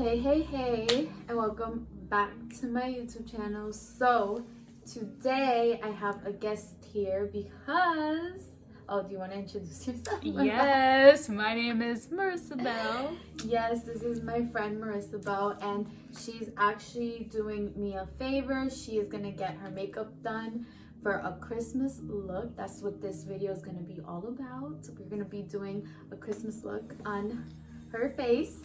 Hey, and welcome back to my YouTube channel. So today I have a guest here because do you want to introduce yourself? Yes, my name is Mercier. Yes, this is my friend Mercier, and she's actually doing me a favor. She is gonna get her makeup done for a Christmas look. That's what this video is gonna be all about. We're gonna be doing a Christmas look on her face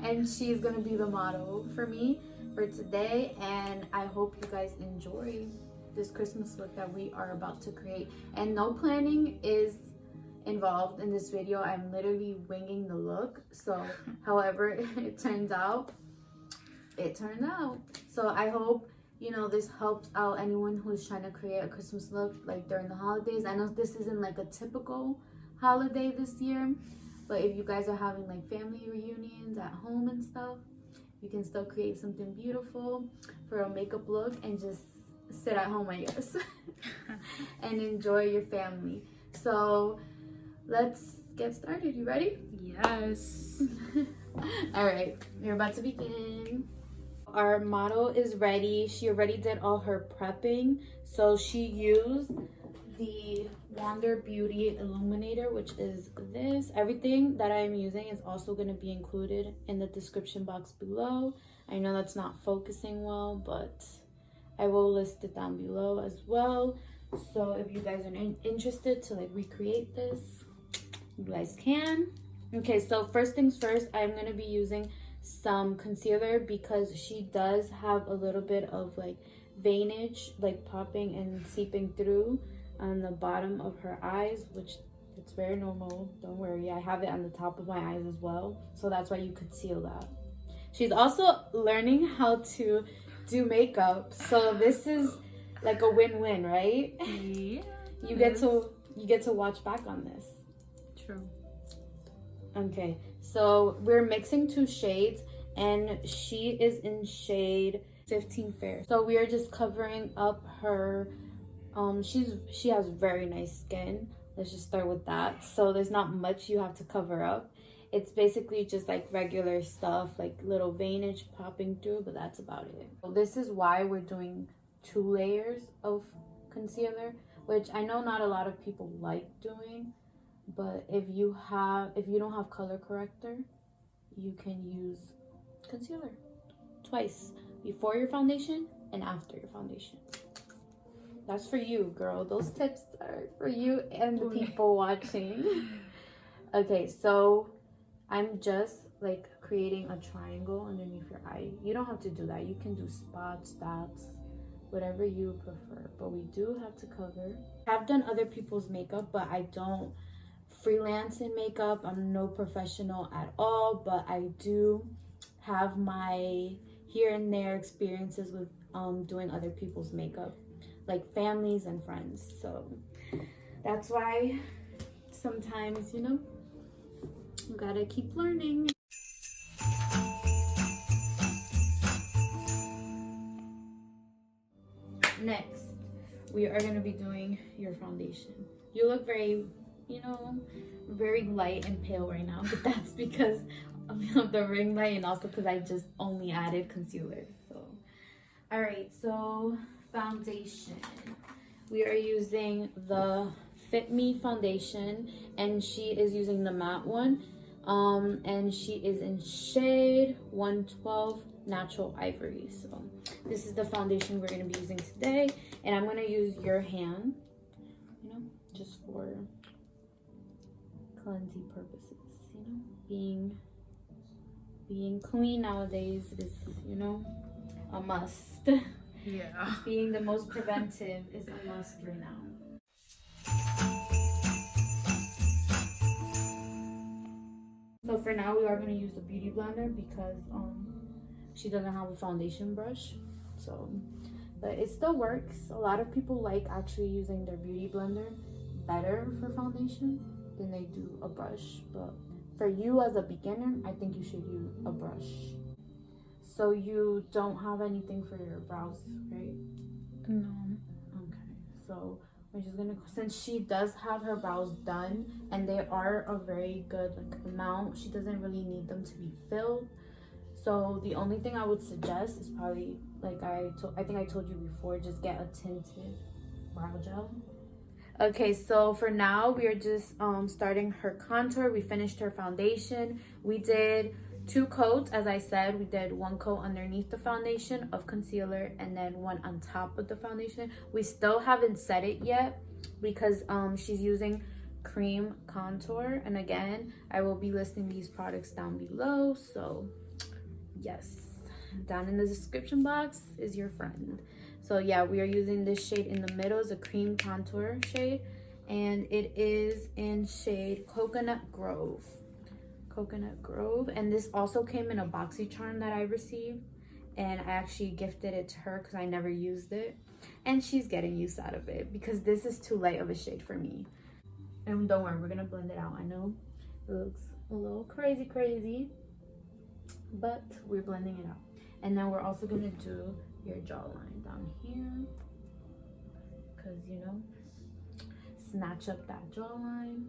and she's gonna be the model for me for today, and I hope you guys enjoy this Christmas look that we are about to create. And no planning is involved in this video. I'm literally winging the look, so however it turns out, it turned out. So I hope this helps out anyone who's trying to create a Christmas look like during the holidays. I know this isn't like a typical holiday this year, but if you guys are having like family reunions at home and stuff, you can still create something beautiful for a makeup look and just sit at home, I guess, and enjoy your family. So let's get started. You ready? Yes. All right, we're about to begin. Our model is ready. She already did all her prepping. So she used the Beaute Illuminator, which is this. Everything that I'm using is also going to be included in the description box below. I know that's not focusing well, but I will list it down below as well. So if you guys are interested to like recreate this, you guys can. Okay, so first things first, I'm going to be using some concealer because she does have a little bit of like veinage, like popping and seeping through on the bottom of her eyes, which it's very normal. Don't worry, I have it on the top of my eyes as well, so that's why you could seal that. She's also learning how to do makeup, so this is like a win-win, right? Yeah. You get to watch back on this. True. Okay, so we're mixing two shades, and she is in shade 15 Fair. So we are just covering up her she has very nice skin. Let's just start with that. So there's not much you have to cover up. It's basically just like regular stuff, like little veinage popping through, but that's about it. So this is why we're doing 2 layers of concealer, which I know not a lot of people like doing, but if you don't have color corrector, you can use concealer twice, before your foundation and after your foundation. That's for you, girl. Those tips are for you and the people watching. Okay, so I'm just like creating a triangle underneath your eye. You don't have to do that. You can do spots, dots, whatever you prefer. But we do have to cover. I've done other people's makeup, but I don't freelance in makeup. I'm no professional at all, but I do have my here and there experiences with doing other people's makeup, like families and friends. So that's why sometimes you gotta keep learning. Next, we are gonna be doing your foundation. You look very very light and pale right now, but that's because of the ring light and also because I just only added concealer. So all right, so foundation, we are using the Fit Me foundation, and she is using the matte one, and she is in shade 112 Natural Ivory. So this is the foundation we're going to be using today, and I'm going to use your hand, just for cleansing purposes. Being clean nowadays is a must. Yeah. Being the most preventive is a must right now. So for now, we are going to use the Beauty Blender because she doesn't have a foundation brush. So, but it still works. A lot of people like actually using their Beauty Blender better for foundation than they do a brush. But for you as a beginner, I think you should use a brush. So you don't have anything for your brows, right? No. Okay, so we're just gonna, since she does have her brows done and they are a very good amount, she doesn't really need them to be filled. So the only thing I would suggest is probably, like I think I told you before, just get a tinted brow gel. Okay, so for now we are just starting her contour. We finished her foundation. We did 2 coats. As I said, we did 1 coat underneath the foundation of concealer and then 1 on top of the foundation. We still haven't set it yet because she's using cream contour, and again, I will be listing these products down below. So yes, down in the description box is your friend. So yeah, we are using this shade in the middle. It's a cream contour shade, and it is in shade Coconut Grove. And this also came in a BoxyCharm that I received, and I actually gifted it to her because I never used it, and she's getting use out of it because this is too light of a shade for me. And don't worry, we're gonna blend it out. I know it looks a little crazy, but we're blending it out. And then we're also gonna do your jawline down here, because you know, snatch up that jawline.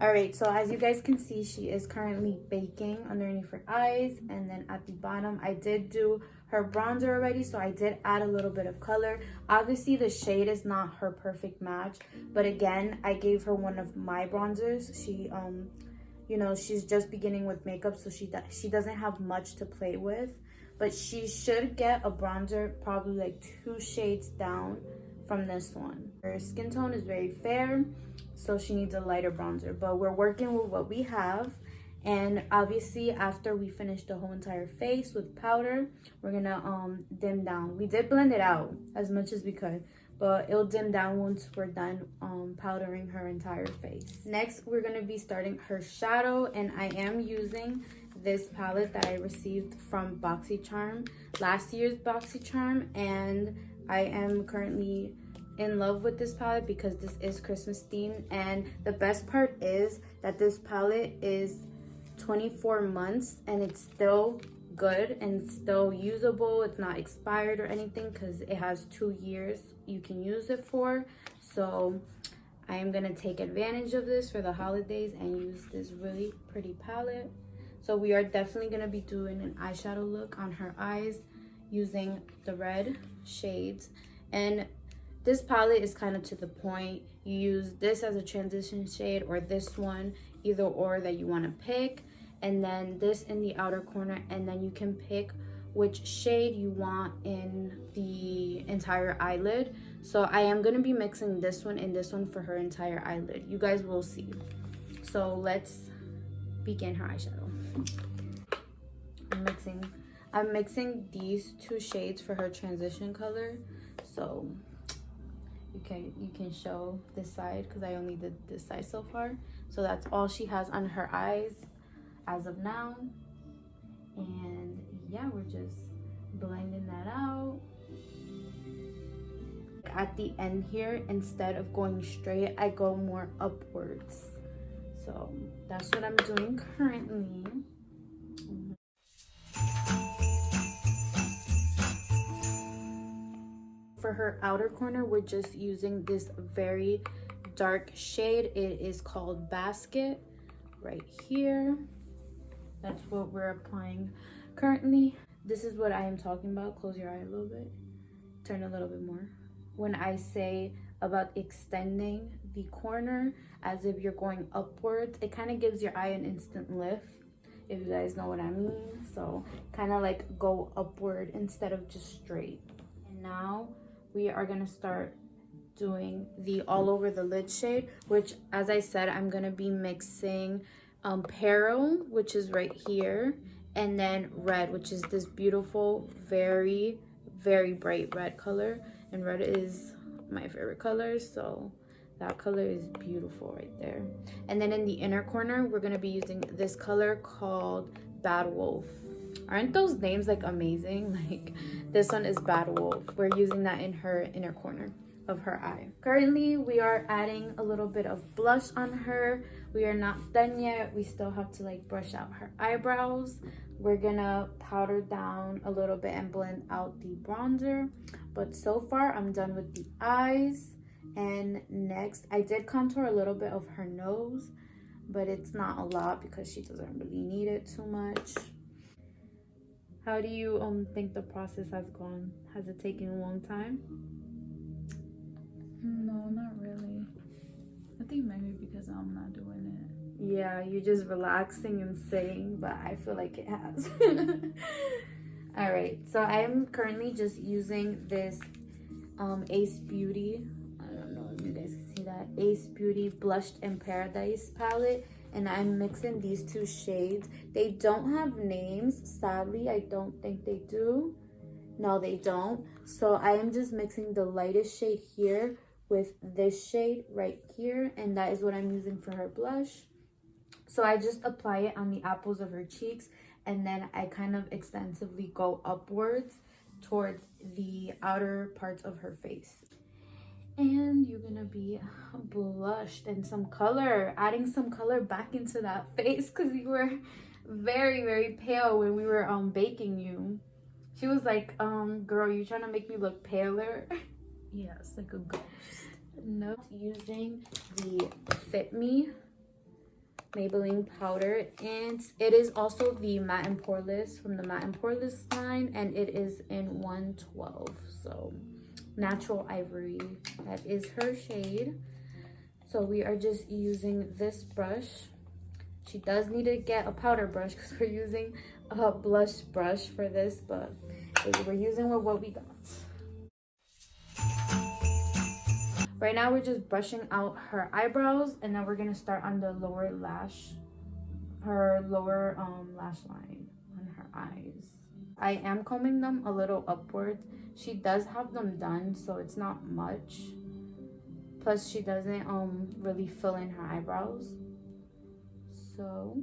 All right, so as you guys can see, she is currently baking underneath her eyes, and then at the bottom I did do her bronzer already, so I did add a little bit of color. Obviously the shade is not her perfect match, but again, I gave her one of my bronzers. She you know, she's just beginning with makeup, so she doesn't have much to play with, but she should get a bronzer probably like 2 shades down from this one. Her skin tone is very fair, so she needs a lighter bronzer, but we're working with what we have. And obviously after we finish the whole entire face with powder, we're gonna dim down. We did blend it out as much as we could, but it'll dim down once we're done powdering her entire face. Next, we're gonna be starting her shadow, and I am using this palette that I received from BoxyCharm, last year's BoxyCharm, and I am currently in love with this palette because this is Christmas themed. And the best part is that this palette is 24 months and it's still good and still usable. It's not expired or anything because it has 2 years you can use it for. So I am gonna take advantage of this for the holidays and use this really pretty palette. So we are definitely gonna be doing an eyeshadow look on her eyes using the red shades. And this palette is kind of to the point. You use this as a transition shade or this one, either or that you want to pick, and then this in the outer corner, and then you can pick which shade you want in the entire eyelid. So I am going to be mixing this one and this one for her entire eyelid. You guys will see. So let's begin her eyeshadow. I'm mixing these 2 shades for her transition color. So you can show this side because I only did this side so far. So that's all she has on her eyes as of now. And yeah, we're just blending that out. At the end here, instead of going straight, I go more upwards. So that's what I'm doing currently. For her outer corner, we're just using this very dark shade. It is called Basket right here. That's what we're applying currently. This is what I am talking about. Close your eye a little bit. Turn a little bit more. When I say about extending the corner as if you're going upwards, it kind of gives your eye an instant lift, if you guys know what I mean. So kind of like go upward instead of just straight. And now we are gonna start doing the all over the lid shade, which, as I said, I'm gonna be mixing Peril, which is right here, and then red, which is this beautiful, very bright red color. And red is my favorite color, so that color is beautiful right there. And then in the inner corner, we're gonna be using this color called Bad Wolf. Aren't those names like amazing? Like, this one is Bad Wolf. We're using that in her inner corner of her eye. Currently, we are adding a little bit of blush on her. We are not done yet. We still have to like brush out her eyebrows. We're gonna powder down a little bit and blend out the bronzer. But so far, I'm done with the eyes. And next, I did contour a little bit of her nose, but it's not a lot because she doesn't really need it too much. How do you think the process has gone? Has it taken a long time? No, not really. I think maybe because I'm not doing it. Yeah, you're just relaxing and sitting, but I feel like it has. All right, so I'm currently just using this Ace Beauty. I don't know if you guys can see that. Ace Beauty Blushed in Paradise palette. And I'm mixing these two shades. They don't have names, sadly. I don't think they do. No, they don't. So I am just mixing the lightest shade here with this shade right here. And that is what I'm using for her blush. So I just apply it on the apples of her cheeks. And then I kind of extensively go upwards towards the outer parts of her face. And you're gonna be blushed and some color, adding some color back into that face, because you were very, very pale when we were baking you. She was like, girl, you trying to make me look paler? Yes, like a ghost. No. Using the Fit Me Maybelline powder, and it is also the Matte and Poreless from the Matte and Poreless line, and it is in 112. So natural ivory, that is her shade. So we are just using this brush. She does need to get a powder brush because we're using a blush brush for this, but we're using what we got. Right now we're just brushing out her eyebrows, and then we're gonna start on the lower lash, her lower lash line on her eyes. I am combing them a little upwards. She does have them done, so it's not much. Plus, she doesn't really fill in her eyebrows. So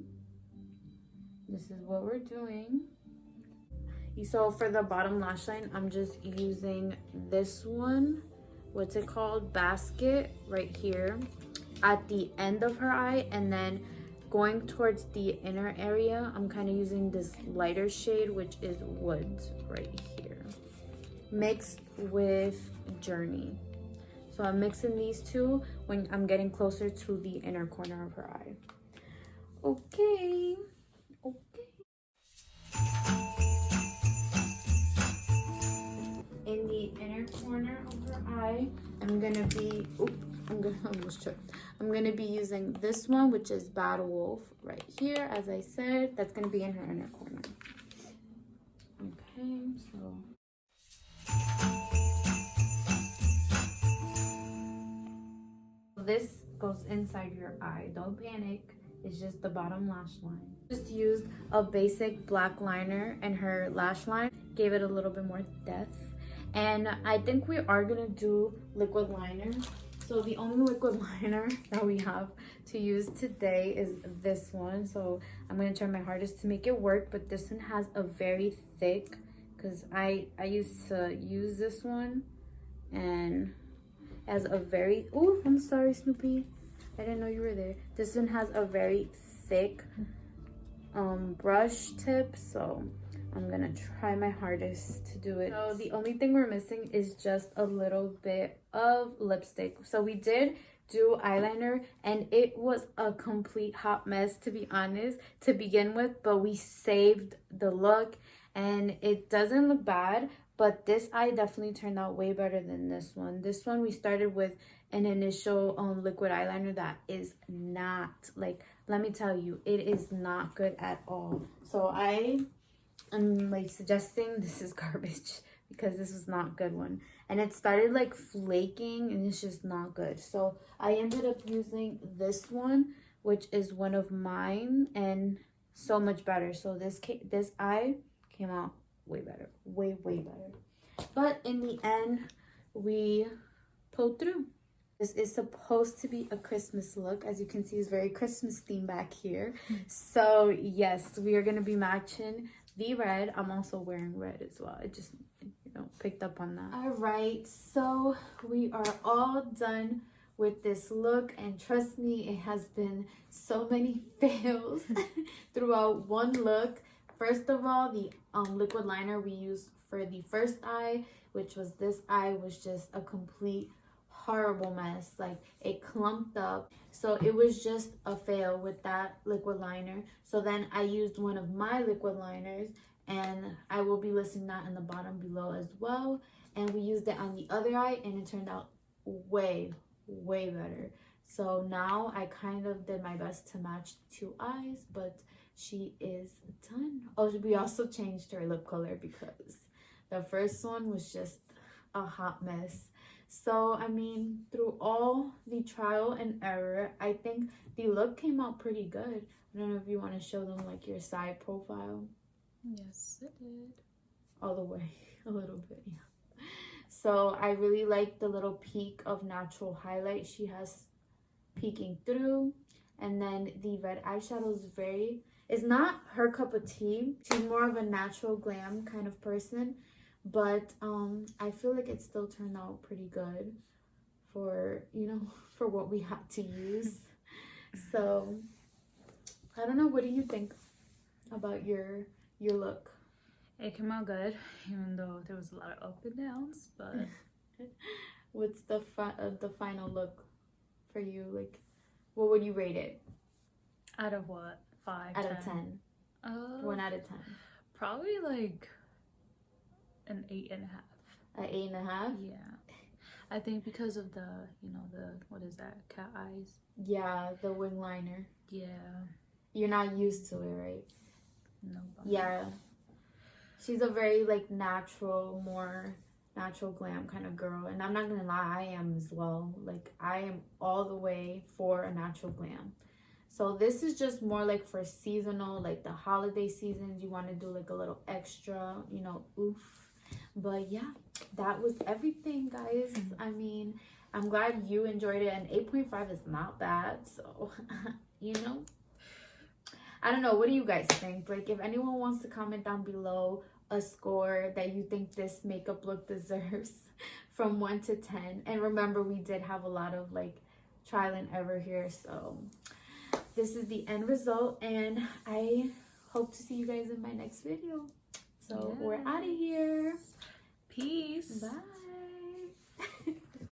this is what we're doing. So for the bottom lash line, I'm just using this one. What's it called? Basket right here at the end of her eye, and then going towards the inner area, I'm kind of using this lighter shade, which is Woods right here, mixed with Journey. So I'm mixing these two when I'm getting closer to the inner corner of her eye. Okay. In the inner corner of her eye, I'm gonna be I'm gonna be using this one, which is Bad Wolf right here. As I said, that's gonna be in her inner corner. Okay, so this goes inside your eye. Don't panic. It's just the bottom lash line. Just used a basic black liner in her lash line. Gave it a little bit more depth. And I think we are gonna do liquid liner. So the only liquid liner that we have to use today is this one. So I'm gonna try my hardest to make it work, but this one has a very thick, because I used to use this one, and has a very, oh, I'm sorry, Snoopy. I didn't know you were there. This one has a very thick brush tip, so I'm gonna try my hardest to do it. So the only thing we're missing is just a little bit of lipstick. So we did do eyeliner, and it was a complete hot mess, to be honest, to begin with, but we saved the look, and it doesn't look bad. But this eye definitely turned out way better than this one. This one, we started with an initial liquid eyeliner that is not, like, let me tell you, it is not good at all. So I'm like suggesting this is garbage, because this is not a good one. And it started like flaking, and it's just not good. So I ended up using this one, which is one of mine, and so much better. So this eye came out way better, way better. But in the end, we pulled through. This is supposed to be a Christmas look. As you can see, it's very Christmas themed back here. So yes, we are going to be matching the red. I'm also wearing red as well. I just, picked up on that. All right, so we are all done with this look, and trust me, it has been so many fails throughout one look. First of all, the liquid liner we used for the first eye, which was this eye, was just a complete horrible mess. Like, it clumped up. So it was just a fail with that liquid liner. So then I used one of my liquid liners, and I will be listing that in the bottom below as well. And we used it on the other eye, and it turned out way better. So now I kind of did my best to match the two eyes, but she is done. Oh, we also changed her lip color because the first one was just a hot mess. So, I mean, through all the trial and error, I think the look came out pretty good. I don't know if you want to show them like your side profile. Yes, it did. All the way, a little bit, yeah. So I really like the little peak of natural highlight she has peeking through. And then the red eyeshadow is it's not her cup of tea. She's more of a natural glam kind of person. But I feel like it still turned out pretty good for, you know, for what we had to use. So I don't know, what do you think about your look? It came out good, even though there was a lot of up and downs, but What's the final look for you? Like, what would you rate it? out of what? 5, Out 10? of 10. 1 out of 10. Probably like an 8.5. An 8.5? Yeah. I think because of the, you know, the, what is that? Cat eyes? Yeah, the wing liner. Yeah. You're not used to it, right? No. Yeah. She's a very, like, natural, more natural glam kind of girl. And I'm not gonna lie, I am as well. Like, I am all the way for a natural glam. So this is just more like for seasonal, like the holiday seasons. You want to do like a little extra, you know, oof. But yeah, that was everything, guys. I mean, I'm glad you enjoyed it. And 8.5 is not bad. So, you know, I don't know. What do you guys think? Like, if anyone wants to comment down below a score that you think this makeup look deserves from 1 to 10. And remember, we did have a lot of like trial and error here. So this is the end result, and I hope to see you guys in my next video. So we're out of here. Peace. Bye.